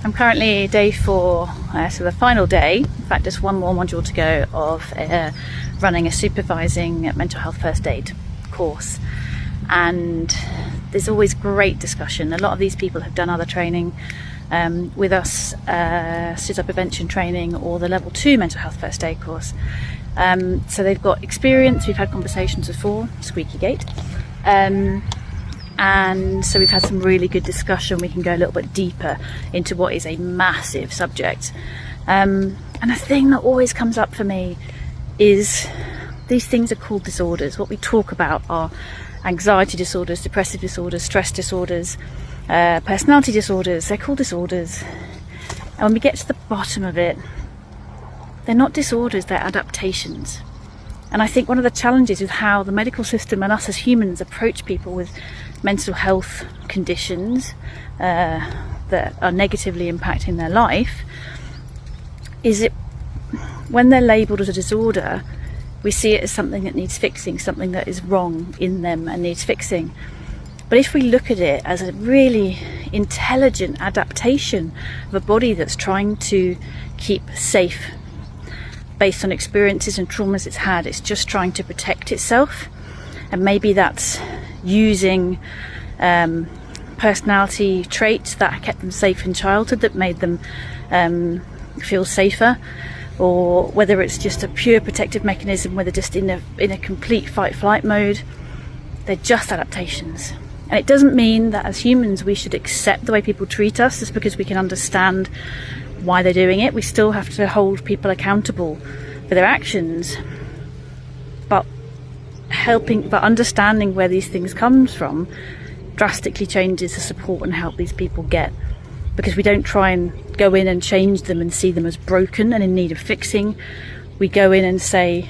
I'm currently day 4, so the final day, in fact just one more module to go, of running a supervising mental health first aid course. And there's always great discussion. A lot of these people have done other training with us, suicide prevention training or the level 2 mental health first aid course. So they've got experience, we've had conversations before, squeaky gate. And so we've had some really good discussion. We can go a little bit deeper into what is a massive subject. And a thing that always comes up for me is these things are called disorders. What we talk about are anxiety disorders, depressive disorders, stress disorders, personality disorders. They're called disorders. And when we get to the bottom of it, they're not disorders, they're adaptations. And I think one of the challenges with how the medical system and us as humans approach people with mental health conditions that are negatively impacting their life is it when they're labelled as a disorder, we see it as something that needs fixing, something that is wrong in them and needs fixing. But if we look at it as a really intelligent adaptation of a body that's trying to keep safe based on experiences and traumas it's had, it's just trying to protect itself. And maybe that's using personality traits that kept them safe in childhood, that made them feel safer, or whether it's just a pure protective mechanism where they're just in a complete fight-flight mode. They're just adaptations. And it doesn't mean that as humans we should accept the way people treat us just because we can understand why they're doing it. We still have to hold people accountable for their actions, but understanding where these things come from drastically changes the support and help these people get, because we don't try and go in and change them and see them as broken and in need of fixing. We go in and say,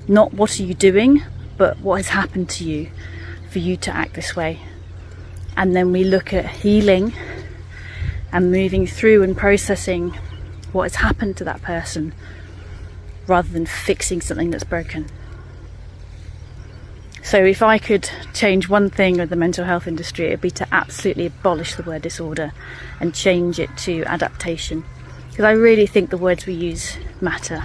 not what are you doing, but what has happened to you for you to act this way. And then we look at healing and moving through and processing what has happened to that person rather than fixing something that's broken. So if I could change one thing with the mental health industry, it would be to absolutely abolish the word disorder and change it to adaptation, because I really think the words we use matter.